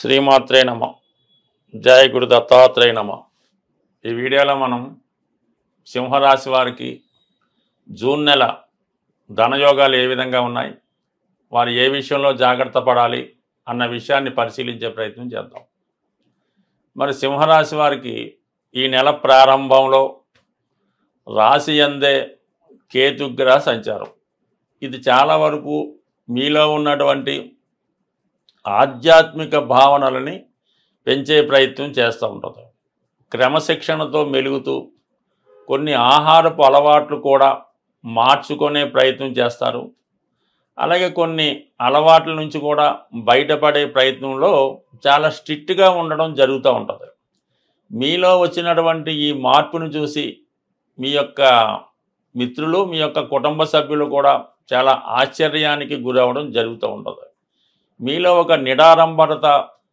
శ్రీమాత్రే నమ. జయ గురు దత్తాత్రేయ నమ. ఈ వీడియోలో మనం సింహరాశి వారికి జూన్ నెల ధనయోగాలు ఏ విధంగా ఉన్నాయి, వారు ఏ విషయంలో జాగ్రత్త పడాలి అన్న విషయాన్ని పరిశీలించే ప్రయత్నం చేద్దాం. మరి సింహరాశి వారికి ఈ నెల ప్రారంభంలో రాశి యందే కేతుగ్రహ సంచారం. ఇది చాలా వరకు మీలో ఉన్నటువంటి ఆధ్యాత్మిక భావనలని పెంచే ప్రయత్నం చేస్తూ ఉంటుంది. క్రమశిక్షణతో మెలుగుతూ కొన్ని ఆహారపు అలవాట్లు కూడా మార్చుకునే ప్రయత్నం చేస్తారు. అలాగే కొన్ని అలవాట్ల నుంచి కూడా బయటపడే ప్రయత్నంలో చాలా స్ట్రిక్ట్గా ఉండడం జరుగుతూ ఉంటుంది. మీలో వచ్చినటువంటి ఈ మార్పును చూసి మీ యొక్క మిత్రులు, మీ యొక్క కుటుంబ సభ్యులు కూడా చాలా ఆశ్చర్యానికి గురవడం జరుగుతూ ఉంటుంది. మీలో ఒక నిడారంబరత,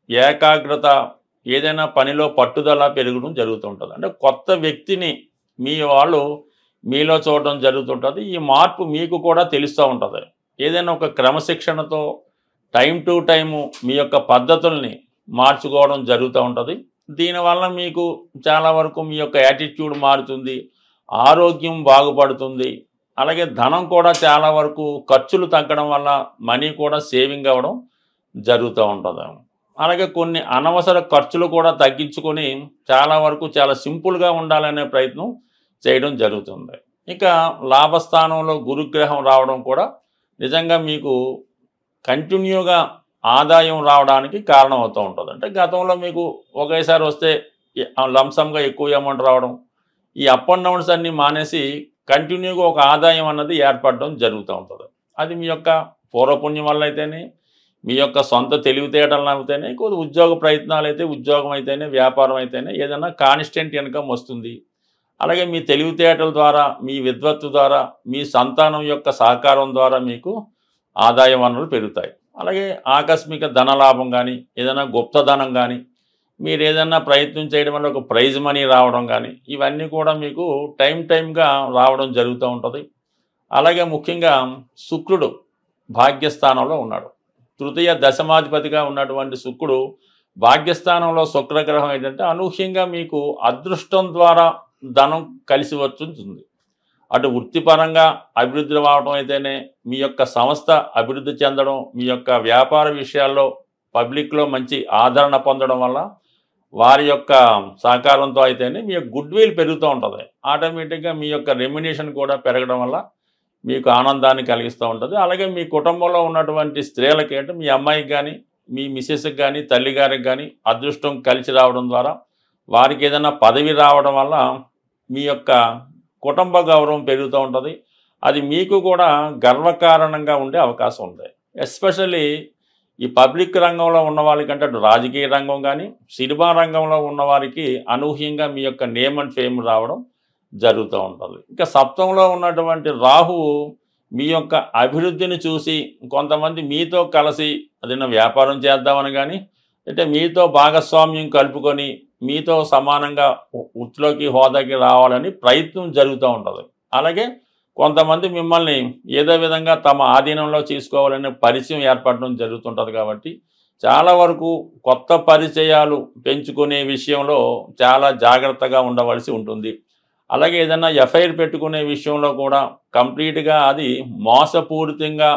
ఏకాగ్రత, ఏదైనా పనిలో పట్టుదల పెరగడం జరుగుతుంటుంది. అంటే కొత్త వ్యక్తిని మీ వాళ్ళు మీలో చూడడం జరుగుతుంటుంది. ఈ మార్పు మీకు కూడా తెలుస్తూ ఉంటుంది. ఏదైనా ఒక క్రమశిక్షణతో టైం టు టైము మీ యొక్క పద్ధతుల్ని మార్చుకోవడం జరుగుతూ ఉంటుంది. దీనివల్ల మీకు చాలా వరకు మీ యొక్క యాటిట్యూడ్ మారుతుంది, ఆరోగ్యం బాగుపడుతుంది. అలాగే ధనం కూడా చాలా వరకు ఖర్చులు తగ్గడం వల్ల మనీ కూడా సేవింగ్ అవ్వడం జరుగుతూ ఉంటుంది. అలాగే కొన్ని అనవసర ఖర్చులు కూడా తగ్గించుకొని చాలా వరకు చాలా సింపుల్గా ఉండాలనే ప్రయత్నం చేయడం జరుగుతుంది. ఇక లాభస్థానంలో గురుగ్రహం రావడం కూడా నిజంగా మీకు కంటిన్యూగా ఆదాయం రావడానికి కారణం అవుతూ ఉంటుంది. అంటే గతంలో మీకు ఒకేసారి వస్తే లంసంగా ఎక్కువ అమౌంట్ రావడం, ఈ అప్ అండ్ డౌన్స్ అన్నీ మానేసి కంటిన్యూగా ఒక ఆదాయం అన్నది ఏర్పడడం జరుగుతూ ఉంటుంది. అది మీ యొక్క పూర్వపుణ్యం వల్ల అయితేనే, మీ యొక్క సొంత తెలివితేటలను అయితేనే, కొద్ది ఉద్యోగ ప్రయత్నాలు అయితే, ఉద్యోగం అయితేనే, వ్యాపారం అయితేనే ఏదైనా కాన్స్టెంట్ ఇన్కమ్ వస్తుంది. అలాగే మీ తెలివితేటల ద్వారా, మీ విద్వత్తు ద్వారా, మీ సంతానం యొక్క సహకారం ద్వారా మీకు ఆదాయ వనరులు పెరుగుతాయి. అలాగే ఆకస్మిక ధనలాభం కానీ, ఏదైనా గుప్తధనం కానీ, మీరు ఏదైనా ప్రయత్నం చేయడం వల్ల ఒక ప్రైజ్ మనీ రావడం కానీ, ఇవన్నీ కూడా మీకు టైంగా రావడం జరుగుతూ ఉంటుంది. అలాగే ముఖ్యంగా శుక్రుడు భాగ్యస్థానంలో ఉన్నాడు. తృతీయ దశమాధిపతిగా ఉన్నటువంటి శుక్రుడు భాగ్యస్థానంలో శుక్రగ్రహం ఏంటంటే అనూహ్యంగా మీకు అదృష్టం ద్వారా ధనం కలిసి వస్తుంది. అటు వృత్తిపరంగా అభివృద్ధి రావడం అయితేనే, మీ యొక్క సంస్థ అభివృద్ధి చెందడం, మీ యొక్క వ్యాపార విషయాల్లో పబ్లిక్లో మంచి ఆదరణ పొందడం వల్ల, వారి యొక్క సహకారంతో అయితేనే మీ యొక్క గుడ్ విల్ పెరుగుతూ ఉంటుంది. ఆటోమేటిక్గా మీ యొక్క రెమ్యునేషన్ కూడా పెరగడం వల్ల మీకు ఆనందాన్ని కలిగిస్తూ ఉంటుంది. అలాగే మీ కుటుంబంలో ఉన్నటువంటి స్త్రీలకి అంటే మీ అమ్మాయికి కానీ, మీ మిసెస్కి కానీ, తల్లిగారికి కానీ అదృష్టం కలిసి రావడం ద్వారా వారికి ఏదైనా పదవి రావడం వల్ల మీ యొక్క కుటుంబ గౌరవం పెరుగుతూ ఉంటుంది. అది మీకు కూడా గర్వకారణంగా ఉండే అవకాశం ఉంది. ఎస్పెషల్లీ ఈ పబ్లిక్ రంగంలో ఉన్న వాళ్ళకంటే అటు రాజకీయ రంగం కానీ, సినిమా రంగంలో ఉన్నవారికి అనూహ్యంగా మీ యొక్క నేమ్ అండ్ ఫేమ్ రావడం జరుగుతూ ఉంటుంది. ఇంకా సప్తంలో ఉన్నటువంటి రాహువు మీ యొక్క అభివృద్ధిని చూసి కొంతమంది మీతో కలిసి ఏదైనా వ్యాపారం చేద్దామని కానీ, అంటే మీతో భాగస్వామ్యం కలుపుకొని మీతో సమానంగా వృత్తిలోకి, హోదాకి రావాలని ప్రయత్నం జరుగుతూ ఉంటుంది. అలాగే కొంతమంది మిమ్మల్ని ఏదో విధంగా తమ ఆధీనంలో తీసుకోవాలనే పరిచయం ఏర్పడడం జరుగుతుంటుంది. కాబట్టి చాలా వరకు కొత్త పరిచయాలు పెంచుకునే విషయంలో చాలా జాగ్రత్తగా ఉండవలసి ఉంటుంది. అలాగే ఏదైనా ఎఫ్ఐఆర్ పెట్టుకునే విషయంలో కూడా కంప్లీట్గా అది మోసపూరితంగా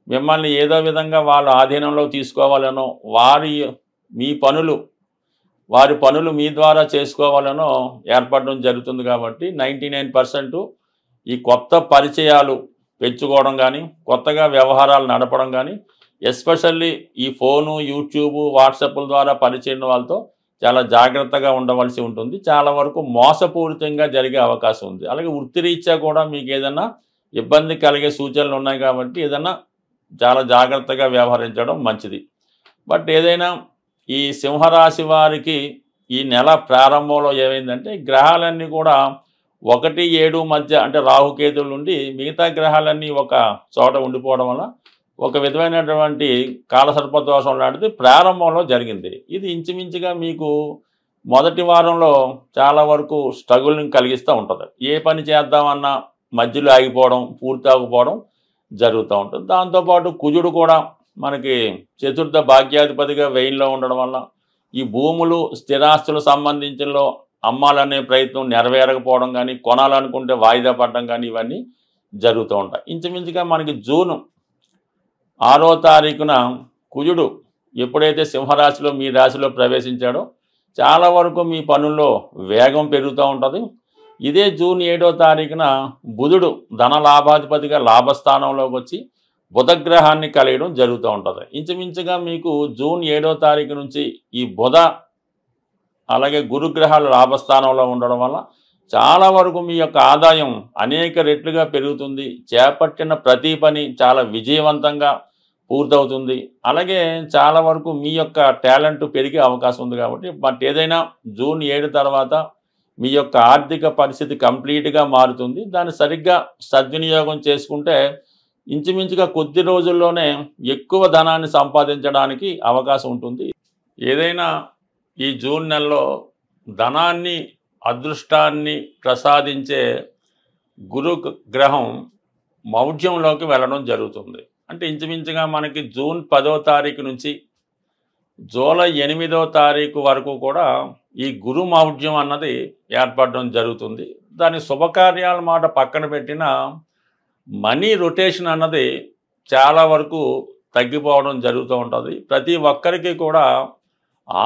మిమ్మల్ని ఏదో విధంగా వాళ్ళ ఆధీనంలో తీసుకోవాలనో, వారి పనులు మీ ద్వారా చేసుకోవాలనో ఏర్పడడం జరుగుతుంది. కాబట్టి 99% ఈ కొత్త పరిచయాలు పెంచుకోవడం కానీ, కొత్తగా వ్యవహారాలు నడపడం కానీ, ఎస్పెషల్లీ ఈ ఫోను, యూట్యూబ్, వాట్సాప్ల ద్వారా పరిచయం వాళ్ళతో చాలా జాగ్రత్తగా ఉండవలసి ఉంటుంది. చాలా వరకు మోసపూరితంగా జరిగే అవకాశం ఉంది. అలాగే వృత్తిరీత్యా కూడా మీకు ఏదైనా ఇబ్బంది కలిగే సూచనలు ఉన్నాయి. కాబట్టి ఏదైనా చాలా జాగ్రత్తగా వ్యవహరించడం మంచిది. బట్ ఏదైనా ఈ సింహరాశి వారికి ఈ నెల ప్రారంభంలో ఏమైందంటే గ్రహాలన్నీ కూడా 1-7 మధ్య అంటే రాహుకేతువుల నుండి మిగతా గ్రహాలన్నీ ఒక చోట ఉండిపోవడం వల్ల ఒక విధమైనటువంటి కాలసర్పదోషం లాంటిది ప్రారంభంలో జరిగింది. ఇది ఇంచుమించుగా మీకు మొదటి వారంలో చాలా వరకు స్ట్రగుల్ని కలిగిస్తూ ఉంటుంది. ఏ పని చేద్దామన్నా మధ్యలో ఆగిపోవడం, పూర్తి ఆగిపోవడం జరుగుతూ ఉంటుంది. దాంతోపాటు కుజుడు కూడా మనకి చతుర్థ భాగ్యాధిపతిగా వెయిన్లో ఉండడం వల్ల ఈ భూములు స్థిరాస్తులు సంబంధించినలో అమ్మాలనే ప్రయత్నం నెరవేరకపోవడం కానీ, కొనాలనుకుంటే వాయిదా పడడం కానీ ఇవన్నీ జరుగుతూ ఉంటాయి. ఇంచుమించుగా మనకి జూన్ 6వ తారీఖున కుజుడు ఎప్పుడైతే సింహరాశిలో మీ రాశిలో ప్రవేశించాడో చాలా వరకు మీ పనుల్లో వేగం పెరుగుతూ ఉంటుంది. ఇదే జూన్ 7వ తారీఖున బుధుడు ధన లాభాధిపతిగా లాభస్థానంలోకి వచ్చి బుధగ్రహాన్ని కలియడం జరుగుతూ ఉంటుంది. ఇంచుమించుగా మీకు జూన్ 7వ తారీఖు నుంచి ఈ బుధ అలాగే గురుగ్రహాలు లాభస్థానంలో ఉండడం వల్ల చాలా వరకు మీ యొక్క ఆదాయం అనేక రెట్లుగా పెరుగుతుంది. చేపట్టిన ప్రతి పని చాలా విజయవంతంగా పూర్తవుతుంది. అలాగే చాలా వరకు మీ యొక్క టాలెంట్ పెరిగే అవకాశం ఉంది. కాబట్టి బట్ ఏదైనా జూన్ 7 తర్వాత మీ యొక్క ఆర్థిక పరిస్థితి కంప్లీట్గా మారుతుంది. దాన్ని సరిగ్గా సద్వినియోగం చేసుకుంటే ఇంచుమించుగా కొద్ది రోజుల్లోనే ఎక్కువ ధనాన్ని సంపాదించడానికి అవకాశం ఉంటుంది. ఏదైనా ఈ జూన్ నెలలో ధనాన్ని అదృష్టాన్ని ప్రసాదించే గురు గ్రహం మౌఢ్యంలోకి వెళ్ళడం జరుగుతుంది. అంటే ఇంచుమించుగా మనకి జూన్ 10వ తారీఖు నుంచి జూలై 8వ తారీఖు వరకు కూడా ఈ గురు మౌఢ్యం అన్నది ఏర్పడడం జరుగుతుంది. దాని శుభకార్యాల మాట పక్కన పెట్టిన మనీ రొటేషన్ అన్నది చాలా వరకు తగ్గిపోవడం జరుగుతూ ఉంటుంది. ప్రతి ఒక్కరికి కూడా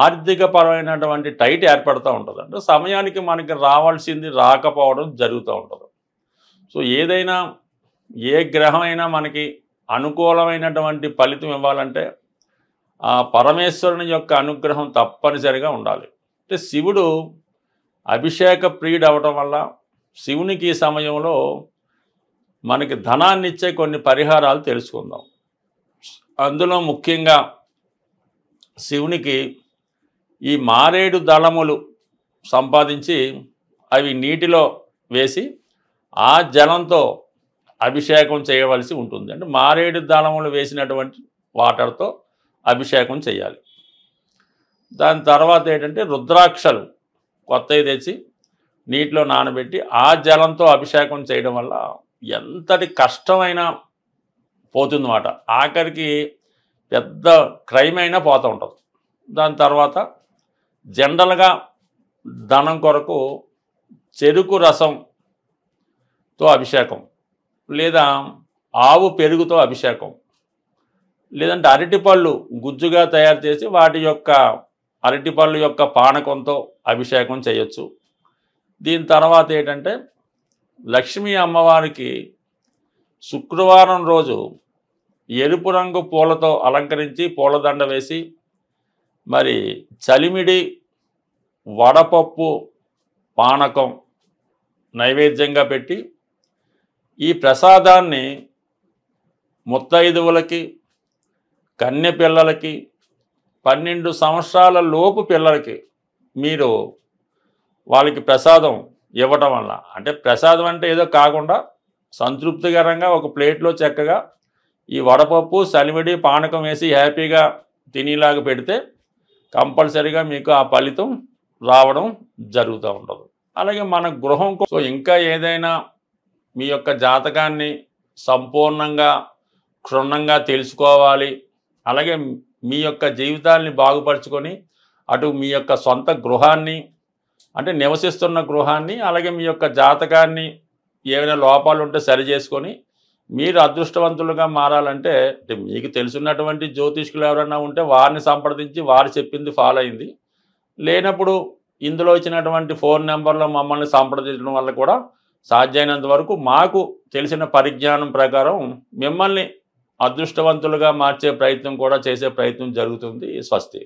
ఆర్థిక పరమైనటువంటి టైట్ ఏర్పడుతూ ఉంటుంది. అంటే సమయానికి మనకి రావాల్సింది రాకపోవడం జరుగుతూ ఉంటుంది. సో ఏదైనా ఏ గ్రహం అయినా మనకి అనుకూలమైనటువంటి ఫలితం ఇవ్వాలంటే ఆ పరమేశ్వరుని యొక్క అనుగ్రహం తప్పనిసరిగా ఉండాలి. అంటే శివుడు అభిషేక ప్రియుడు అవటం వల్ల శివునికి ఈ సమయంలో మనకి ధనాన్ని ఇచ్చే కొన్ని పరిహారాలు తెలుసుకుందాం. అందులో ముఖ్యంగా శివునికి ఈ మారేడు దళములు సంపాదించి అవి నీటిలో వేసి ఆ జలంతో అభిషేకం చేయవలసి ఉంటుంది. అంటే మారేడు దళములు వేసినటువంటి వాటర్తో అభిషేకం చేయాలి. దాని తర్వాత ఏంటంటే రుద్రాక్షలు కొత్తవి తెచ్చి నీటిలో నానబెట్టి ఆ జలంతో అభిషేకం చేయడం వల్ల ఎంతటి కష్టమైనా పోతుందన్నమాట. ఆఖరికి పెద్ద క్రైమ్ అయినా పోతూ ఉంటుంది. దాని తర్వాత జనరల్గా ధనం కొరకు చెరుకు రసంతో అభిషేకం, లేదా ఆవు పెరుగుతో అభిషేకం, లేదంటే అరటిపళ్ళు గుజ్జుగా తయారు చేసి వాటి యొక్క అరటిపళ్ళు యొక్క పానకంతో అభిషేకం చేయొచ్చు. దీని తర్వాత ఏంటంటే లక్ష్మీ అమ్మవారికి శుక్రవారం రోజు ఎరుపు రంగు పూలతో అలంకరించి పూలదండ వేసి మరి చలిమిడి వడపప్పు పానకం నైవేద్యంగా పెట్టి ఈ ప్రసాదాన్ని ముత్తైదువులకి, కన్య పిల్లలకి, 12 సంవత్సరాల లోపు పిల్లలకి మీరు వాళ్ళకి ప్రసాదం ఇవ్వటం వల్ల, అంటే ప్రసాదం అంటే ఏదో కాకుండా సంతృప్తికరంగా ఒక ప్లేట్లో చక్కగా ఈ వడపప్పు చలిమిడి పానకం వేసి హ్యాపీగా తినేలాగా పెడితే కంపల్సరీగా మీకు ఆ ఫలితం రావడం జరుగుతూ ఉంటుంది. అలాగే మన గృహం సో ఇంకా ఏదైనా మీ యొక్క జాతకాన్ని సంపూర్ణంగా క్షుణ్ణంగా తెలుసుకోవాలి, అలాగే మీ యొక్క జీవితాన్ని బాగుపరుచుకొని అటు మీ యొక్క సొంత గృహాన్ని అంటే నివసిస్తున్న గృహాన్ని అలాగే మీ యొక్క జాతకాన్ని ఏమైనా లోపాలు ఉంటే సరి చేసుకొని మీరు అదృష్టవంతులుగా మారాలంటే మీకు తెలుసున్నటువంటి జ్యోతిష్కులు ఎవరైనా ఉంటే వారిని సంప్రదించి వారు చెప్పింది ఫాలో అయింది. లేనప్పుడు ఇందులో ఇచ్చినటువంటి ఫోన్ నెంబర్లో మమ్మల్ని సంప్రదించడం వల్ల కూడా సాధ్యమైనంత వరకు మాకు తెలిసిన పరిజ్ఞానం ప్రకారం మిమ్మల్ని అదృష్టవంతులుగా మార్చే ప్రయత్నం కూడా చేసే ప్రయత్నం జరుగుతుంది. స్వస్తి.